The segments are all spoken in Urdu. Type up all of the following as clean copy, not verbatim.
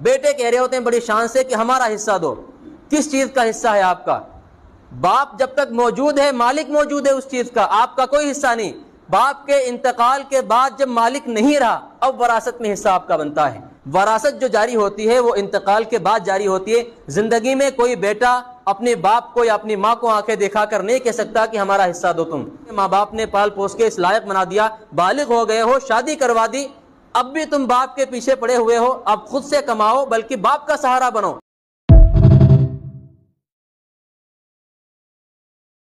بیٹے کہہ رہے ہوتے ہیں بڑی شان سے کہ ہمارا حصہ دو. کس چیز کا حصہ ہے آپ کا؟ باپ جب تک موجود ہے مالک موجود ہے اس چیز کا، آپ کا کوئی حصہ نہیں. باپ کے انتقال کے بعد جب مالک نہیں رہا اب وراثت میں حصہ آپ کا بنتا ہے. وراثت جو جاری ہوتی ہے وہ انتقال کے بعد جاری ہوتی ہے. زندگی میں کوئی بیٹا اپنے باپ کو یا اپنی ماں کو آنکھیں دکھا کر نہیں کہہ سکتا کہ ہمارا حصہ دو تم. ماں باپ نے پال پوس کے اس لائق بنا دیا، بالغ ہو گئے ہو، شادی کروا دی، اب بھی تم باپ کے پیچھے پڑے ہوئے ہو. اب خود سے کماؤ بلکہ باپ کا سہارا بنو.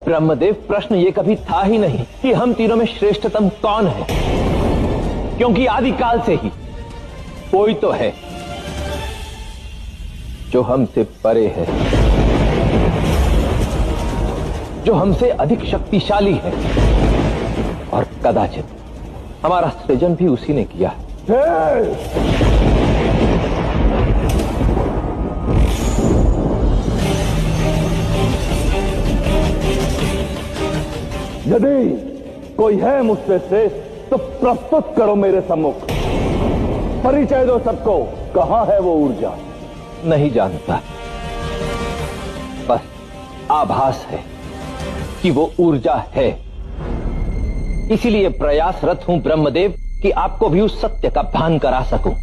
برہمدیو، پرشن یہ کبھی تھا ہی نہیں کہ ہم تینوں میں شریشٹتم کون ہے، کیونکہ آدی کال سے ہی کوئی تو ہے جو ہم سے پرے ہے، جو ہم سے ادھک شکتیشالی ہے، اور کداچت ہمارا سرجن بھی اسی نے کیا ہے. یدی کوئی ہے مجھ سے شریشٹھ تو پرستت کرو میرے سمکھ. پریچے دو سب کو، کہاں ہے وہ ارجا؟ نہیں جانتا، بس آبھاس ہے کہ وہ ارجا ہے. اسی لیے پریاس رت ہوں برہمدیو کہ آپ کو بھی اس ستیہ کا بھان کرا سکوں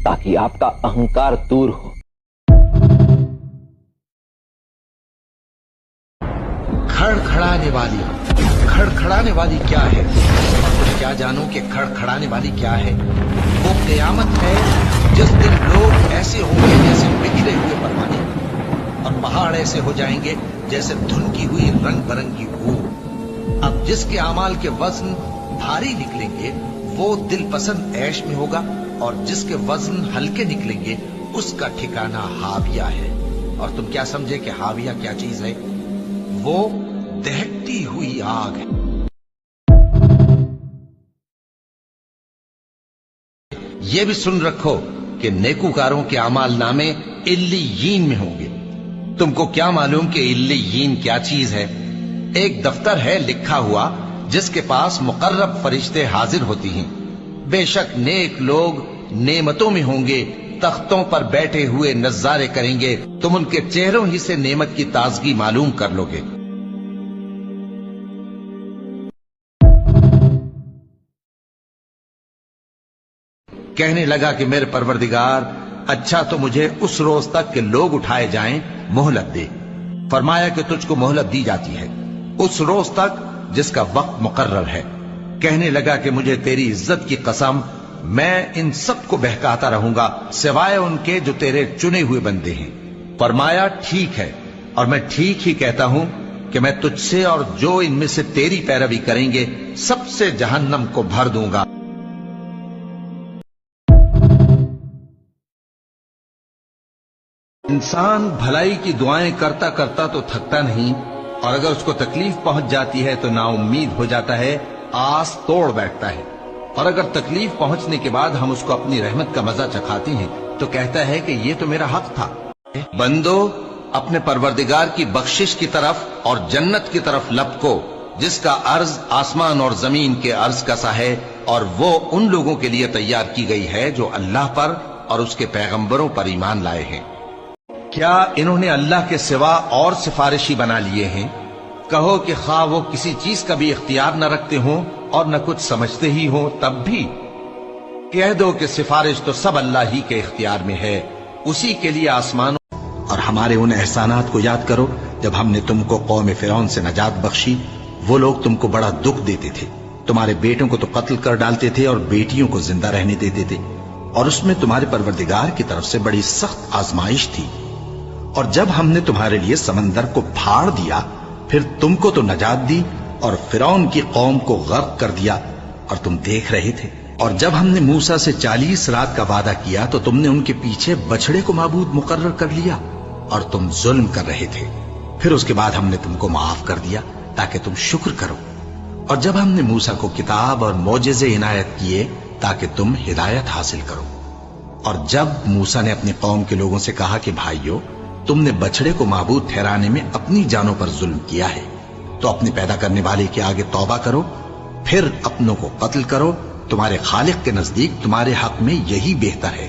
تاکہ آپ کا اہنکار دور ہو. کھڑکھڑانے والی کیا ہے؟ کیا جانوں کہ کھڑکھڑانے والی کیا ہے؟ وہ قیامت ہے جس دن لوگ ایسے ہوں گے جیسے بکھرے ہوئے پروانے، اور پہاڑ ایسے ہو جائیں گے جیسے دھنکی ہوئی رنگ برنگی بھوک. اب جس کے اعمال کے وزن بھاری نکلیں گے وہ دل پسند عیش میں ہوگا، اور جس کے وزن ہلکے نکلیں گے اس کا ٹھکانہ ہاویہ ہے. اور تم کیا سمجھے کہ ہاویہ کیا چیز ہے؟ وہ دہکتی ہوئی آگ ہے. یہ بھی سن رکھو کہ نیکوکاروں کے اعمال نامے علیین میں ہوں گے. تم کو کیا معلوم کہ علیین کیا چیز ہے؟ ایک دفتر ہے لکھا ہوا جس کے پاس مقرب فرشتے حاضر ہوتی ہیں. بے شک نیک لوگ نعمتوں میں ہوں گے، تختوں پر بیٹھے ہوئے نظارے کریں گے. تم ان کے چہروں ہی سے نعمت کی تازگی معلوم کر لو گے. کہنے لگا کہ میرے پروردگار، اچھا تو مجھے اس روز تک کہ لوگ اٹھائے جائیں مہلت دے. فرمایا کہ تجھ کو مہلت دی جاتی ہے اس روز تک جس کا وقت مقرر ہے. کہنے لگا کہ مجھے تیری عزت کی قسم، میں ان سب کو بہکاتا رہوں گا سوائے ان کے جو تیرے چنے ہوئے بندے ہیں. فرمایا ٹھیک ہے، اور میں ٹھیک ہی کہتا ہوں کہ میں تجھ سے اور جو ان میں سے تیری پیروی کریں گے سب سے جہنم کو بھر دوں گا. انسان بھلائی کی دعائیں کرتا کرتا تو تھکتا نہیں، اور اگر اس کو تکلیف پہنچ جاتی ہے تو نا امید ہو جاتا ہے، آس توڑ بیٹھتا ہے. اور اگر تکلیف پہنچنے کے بعد ہم اس کو اپنی رحمت کا مزہ چکھاتے ہیں تو کہتا ہے کہ یہ تو میرا حق تھا. بندو، اپنے پروردگار کی بخشش کی طرف اور جنت کی طرف لپکو جس کا عرض آسمان اور زمین کے عرض کا سا ہے، اور وہ ان لوگوں کے لیے تیار کی گئی ہے جو اللہ پر اور اس کے پیغمبروں پر ایمان لائے ہیں. کیا انہوں نے اللہ کے سوا اور سفارشی بنا لیے ہیں؟ کہو کہ خواہ وہ کسی چیز کا بھی اختیار نہ رکھتے ہوں اور نہ کچھ سمجھتے ہی ہوں تب بھی کہہ دو کہ سفارش تو سب اللہ ہی کے اختیار میں ہے. اسی کے لیے آسمانوں اور ہمارے ان احسانات کو یاد کرو جب ہم نے تم کو قوم فرعون سے نجات بخشی. وہ لوگ تم کو بڑا دکھ دیتے تھے، تمہارے بیٹوں کو تو قتل کر ڈالتے تھے اور بیٹیوں کو زندہ رہنے دیتے تھے، اور اس میں تمہارے پروردگار کی طرف سے بڑی سخت آزمائش تھی. اور جب ہم نے تمہارے لیے سمندر کو پھاڑ دیا پھر تم کو تو نجات دی اور فرعون کی قوم کو غرق کر دیا اور تم دیکھ رہے تھے. اور جب ہم نے موسیٰ سے 40 رات کا وعدہ کیا تو تم نے ان کے پیچھے بچڑے کو معبود مقرر کر لیا اور تم ظلم کر رہے تھے. پھر اس کے بعد ہم نے تم کو معاف کر دیا تاکہ تم شکر کرو. اور جب ہم نے موسیٰ کو کتاب اور معجزے عنایت کیے تاکہ تم ہدایت حاصل کرو. اور جب موسیٰ نے اپنی قوم کے لوگوں سے کہا کہ بھائیو، تم نے بچڑے کو معبود ٹھہرانے میں اپنی جانوں پر ظلم کیا ہے تو اپنے پیدا کرنے والے کے آگے توبہ کرو، پھر اپنوں کو قتل کرو. تمہارے خالق کے نزدیک تمہارے حق میں یہی بہتر ہے.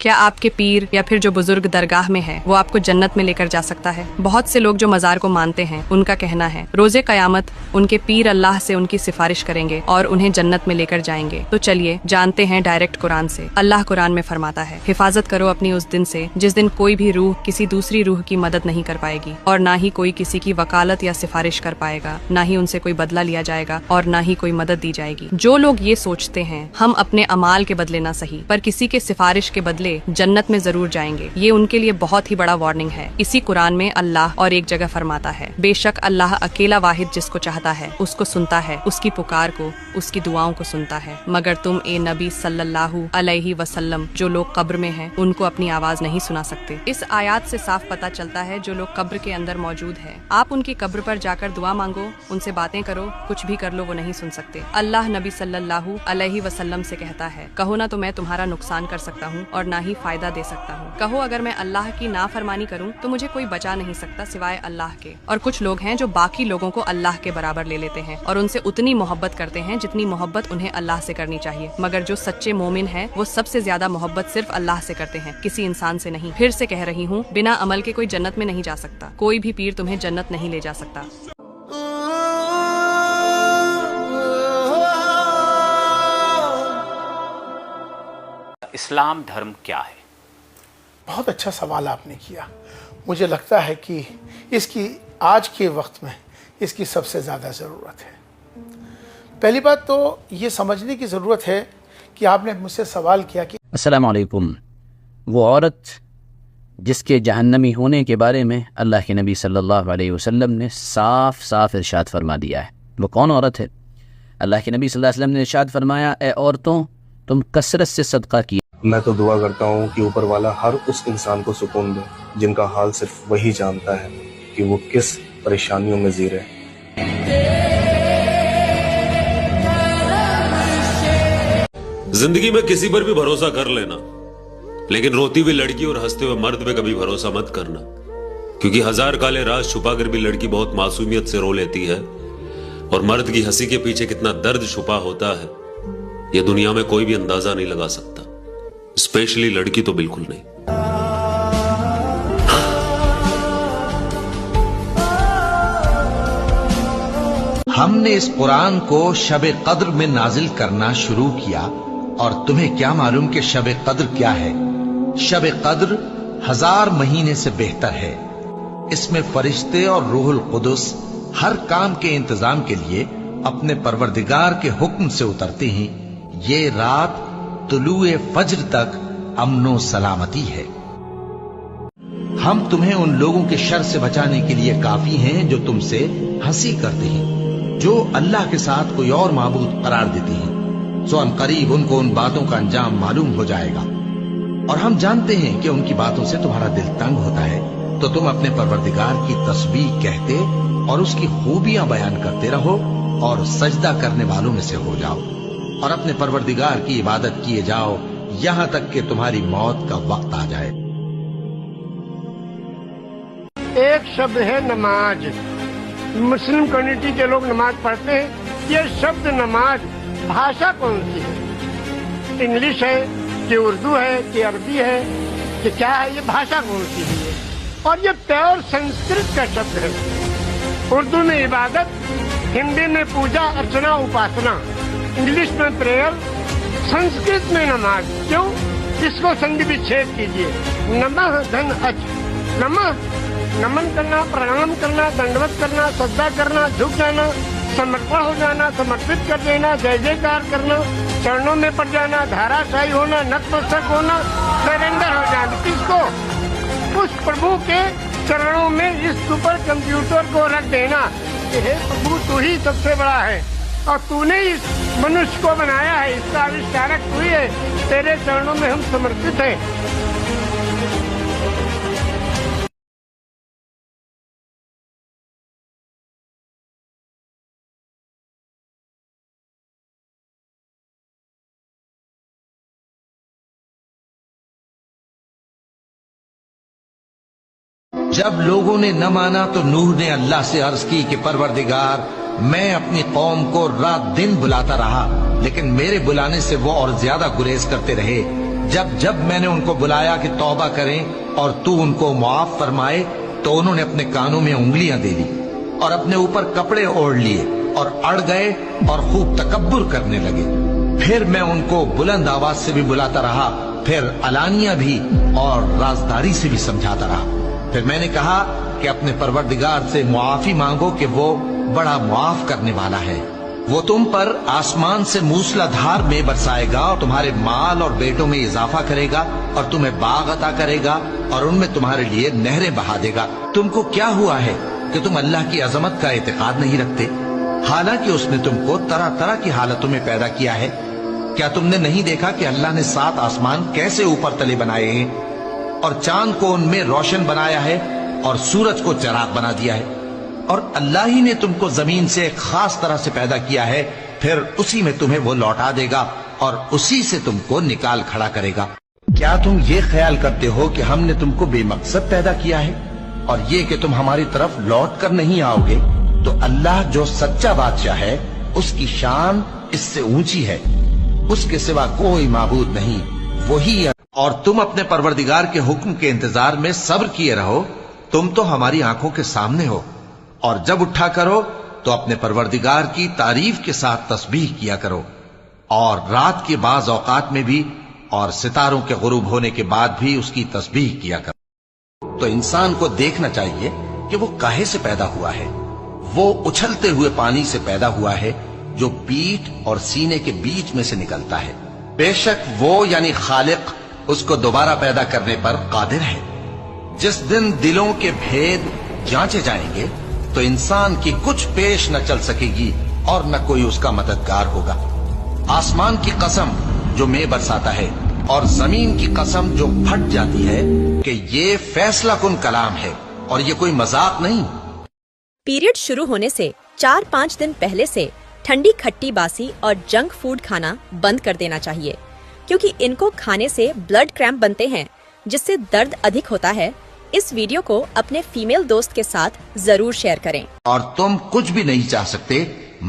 کیا آپ کے پیر یا پھر جو بزرگ درگاہ میں ہے وہ آپ کو جنت میں لے کر جا سکتا ہے؟ بہت سے لوگ جو مزار کو مانتے ہیں ان کا کہنا ہے روز قیامت ان کے پیر اللہ سے ان کی سفارش کریں گے اور انہیں جنت میں لے کر جائیں گے۔ تو چلیے جانتے ہیں ڈائریکٹ قرآن سے۔ اللہ قرآن میں فرماتا ہے حفاظت کرو اپنی اس دن سے جس دن کوئی بھی روح کسی دوسری روح کی مدد نہیں کر پائے گی اور نہ ہی کوئی کسی کی وکالت یا سفارش کر پائے گا، نہ ہی ان سے کوئی بدلہ لیا جائے گا اور نہ ہی کوئی مدد دی جائے گی۔ جو لوگ یہ سوچتے ہیں ہم اپنے اعمال کے بدلے نہ صحیح پر کسی کے سفارش کے بدلے جنت میں ضرور جائیں گے، یہ ان کے لیے بہت ہی بڑا وارننگ ہے۔ اسی قرآن میں اللہ اور ایک جگہ فرماتا ہے بے شک اللہ اکیلا واحد جس کو چاہتا ہے اس کو سنتا ہے، اس کی پکار کو، اس کی دعاؤں کو سنتا ہے، مگر تم اے نبی صلی اللہ علیہ وسلم جو لوگ قبر میں ہیں ان کو اپنی آواز نہیں سنا سکتے۔ اس آیات سے صاف پتہ چلتا ہے جو لوگ قبر کے اندر موجود ہیں آپ ان کی قبر پر جا کر دعا مانگو، ان سے باتیں کرو، کچھ بھی کر لو، وہ نہیں سن سکتے۔ اللہ نبی صلی اللہ علیہ وسلم سے کہتا ہے کہو نہ تو میں تمہارا نقصان کر سکتا ہوں اور نہ ہی فائدہ دے سکتا ہوں، کہو اگر میں اللہ کی نافرمانی کروں تو مجھے کوئی بچا نہیں سکتا سوائے اللہ کے۔ اور کچھ لوگ ہیں جو باقی لوگوں کو اللہ کے برابر لے لیتے ہیں اور ان سے اتنی محبت کرتے ہیں جتنی محبت انہیں اللہ سے کرنی چاہیے، مگر جو سچے مومن ہیں وہ سب سے زیادہ محبت صرف اللہ سے کرتے ہیں، کسی انسان سے نہیں۔ پھر سے کہہ رہی ہوں بنا عمل کے کوئی جنت میں نہیں جا سکتا، کوئی بھی پیر تمہیں جنت نہیں لے جا سکتا۔ اسلام دھرم کیا ہے؟ بہت اچھا سوال آپ نے کیا۔ مجھے لگتا ہے کہ اس کی آج کے وقت میں اس کی سب سے زیادہ ضرورت ہے۔ پہلی بات تو یہ سمجھنے کی ضرورت ہے کہ آپ نے مجھ سے سوال کیا کہ السلام علیکم، وہ عورت جس کے جہنمی ہونے کے بارے میں اللہ کے نبی صلی اللہ علیہ وسلم نے صاف صاف ارشاد فرما دیا ہے، وہ کون عورت ہے؟ اللہ کے نبی صلی اللہ علیہ وسلم نے ارشاد فرمایا اے عورتوں تم کثرت سے صدقہ کیا۔ میں تو دعا کرتا ہوں کہ اوپر والا ہر اس انسان کو سکون دے جن کا حال صرف وہی جانتا ہے کہ وہ کس پریشانیوں میں زیر ہے۔ زندگی میں کسی پر بھی بھروسہ کر لینا، لیکن روتی ہوئی لڑکی اور ہنستے ہوئے مرد پہ کبھی بھروسہ مت کرنا، کیونکہ ہزار کالے راز چھپا کر بھی لڑکی بہت معصومیت سے رو لیتی ہے، اور مرد کی ہنسی کے پیچھے کتنا درد چھپا ہوتا ہے یہ دنیا میں کوئی بھی اندازہ نہیں لگا سکتا، اسپیشلی لڑکی تو بالکل نہیں۔ ہم نے اس قرآن کو شب قدر میں نازل کرنا شروع کیا، اور تمہیں کیا معلوم کہ شب قدر کیا ہے؟ شب قدر 1000 مہینے سے بہتر ہے۔ اس میں فرشتے اور روح القدس ہر کام کے انتظام کے لیے اپنے پروردگار کے حکم سے اترتے ہیں۔ یہ رات طلوع فجر تک امن و سلامتی ہے۔ ہم تمہیں ان لوگوں کے شر سے بچانے کے لیے کافی ہیں جو تم سے ہنسی کرتے ہیں، جو اللہ کے ساتھ کوئی اور معبود قرار دیتے ہیں، سو ان قریب ان کو ان باتوں کا انجام معلوم ہو جائے گا، اور ہم جانتے ہیں کہ ان کی باتوں سے تمہارا دل تنگ ہوتا ہے، تو تم اپنے پروردگار کی تسبیح کہتے اور اس کی خوبیاں بیان کرتے رہو اور سجدہ کرنے والوں میں سے ہو جاؤ، اور اپنے پروردگار کی عبادت کیے جاؤ یہاں تک کہ تمہاری موت کا وقت آ جائے۔ ایک شبد ہے نماز۔ مسلم کمیونٹی کے لوگ نماز پڑھتے ہیں، یہ شبد نماز بھاشا کون سی ہے؟ انگلش ہے کہ اردو ہے کہ عربی ہے کہ کیا ہے؟ یہ بھاشا کون سی ہے؟ اور یہ پیور سنسکرت کا شبد ہے۔ اردو میں عبادت، ہندی میں پوجا ارچنا اپاسنا، انگلش میں پریئر، سنسکرت میں نماز۔ کیوں؟ اس کو سندھی وچھید کیجیے۔ نمہ دھن اچ، نمہ نمن کرنا، پرنام کرنا، دنڈوت کرنا، سجدہ کرنا، جھک جانا، سمرپن ہو جانا، سمرپت کر دینا، جے جے کار کرنا، چرنوں میں پڑ جانا، دھارا شاہی ہونا، نتمستک ہونا، سرینڈر ہو جانا۔ کس کو؟ اس پربھو کے چرنوں میں اس سپر کمپیوٹر کو رکھ دینا کہ ہے پربھو تو ہی سب سے بڑا ہے، اور تو نے اس منشیہ کو بنایا ہے، اس کا آوشکارک تو ہی ہے، تیرے چرنوں میں ہم سمرپت ہیں۔ جب لوگوں نے نہ مانا تو نوح نے اللہ سے عرض کی کہ پروردگار میں اپنی قوم کو رات دن بلاتا رہا، لیکن میرے بلانے سے وہ اور زیادہ گریز کرتے رہے۔ جب جب میں نے ان کو بلایا کہ توبہ کریں اور تو ان کو معاف فرمائے تو انہوں نے اپنے کانوں میں انگلیاں دے لی اور اپنے اوپر کپڑے اوڑھ لیے اور اڑ گئے اور خوب تکبر کرنے لگے. پھر میں ان کو بلند آواز سے بھی بلاتا رہا, پھر علانیہ بھی اور رازداری سے بھی سمجھاتا رہا. پھر میں نے کہا کہ اپنے پروردگار سے معافی مانگو کہ وہ بڑا معاف کرنے والا ہے. وہ تم پر آسمان سے موسلا دھار میں برسائے گا اور تمہارے مال اور بیٹوں میں اضافہ کرے گا اور تمہیں باغ عطا کرے گا اور ان میں تمہارے لیے نہریں بہا دے گا. تم کو کیا ہوا ہے کہ تم اللہ کی عظمت کا اعتقاد نہیں رکھتے, حالانکہ اس نے تم کو طرح طرح کی حالتوں میں پیدا کیا ہے. کیا تم نے نہیں دیکھا کہ اللہ نے 7 آسمان کیسے اوپر تلے بنائے ہیں اور چاند کو ان میں روشن بنایا ہے اور سورج کو چراغ بنا دیا ہے, اور اللہ ہی نے تم کو زمین سے ایک خاص طرح سے پیدا کیا ہے, پھر اسی میں تمہیں وہ لوٹا دے گا اور اسی سے تم کو نکال کھڑا کرے گا. کیا تم یہ خیال کرتے ہو کہ ہم نے تم کو بے مقصد پیدا کیا ہے اور یہ کہ تم ہماری طرف لوٹ کر نہیں آؤ گے؟ تو اللہ جو سچا بادشاہ ہے اس کی شان اس سے اونچی ہے, اس کے سوا کوئی معبود نہیں, وہی. اور تم اپنے پروردگار کے حکم کے انتظار میں صبر کیے رہو. تم تو ہماری آنکھوں کے سامنے ہو, اور جب اٹھا کرو تو اپنے پروردگار کی تعریف کے ساتھ تسبیح کیا کرو, اور رات کے بعض اوقات میں بھی اور ستاروں کے غروب ہونے کے بعد بھی اس کی تسبیح کیا کرو. تو انسان کو دیکھنا چاہیے کہ وہ کاہے سے پیدا ہوا ہے. وہ اچھلتے ہوئے پانی سے پیدا ہوا ہے جو پیٹھ اور سینے کے بیچ میں سے نکلتا ہے. بے شک وہ یعنی خالق اس کو دوبارہ پیدا کرنے پر قادر ہے. جس دن دلوں کے بھید جانچے جائیں گے تو انسان کی کچھ پیش نہ چل سکے گی اور نہ کوئی اس کا مددگار ہوگا. آسمان کی قسم جو مے برساتا ہے اور زمین کی قسم جو پھٹ جاتی ہے کہ یہ فیصلہ کن کلام ہے اور یہ کوئی مذاق نہیں. پیریڈ شروع ہونے سے 4-5 دن پہلے سے ٹھنڈی کھٹی باسی اور جنک فوڈ کھانا بند کر دینا چاہیے, کیونکہ ان کو کھانے سے بلڈ کریمپ بنتے ہیں جس سے درد ادھک ہوتا ہے. اس ویڈیو کو اپنے فیمیل دوست کے ساتھ ضرور شیئر کریں. اور تم کچھ بھی نہیں چاہ سکتے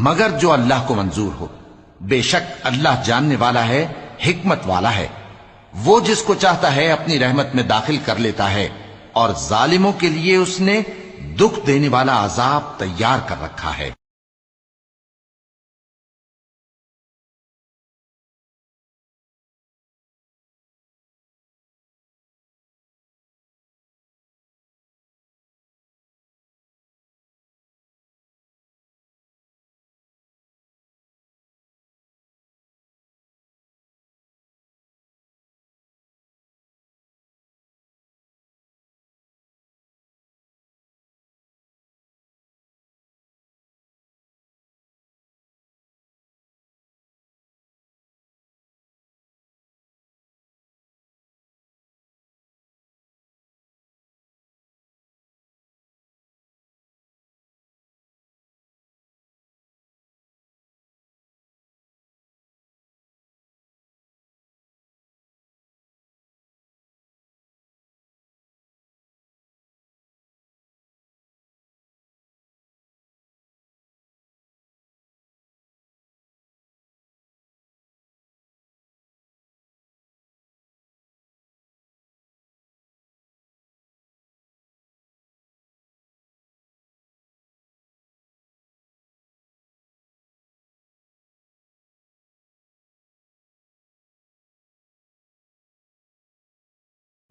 مگر جو اللہ کو منظور ہو. بے شک اللہ جاننے والا ہے, حکمت والا ہے. وہ جس کو چاہتا ہے اپنی رحمت میں داخل کر لیتا ہے, اور ظالموں کے لیے اس نے دکھ دینے والا عذاب تیار کر رکھا ہے.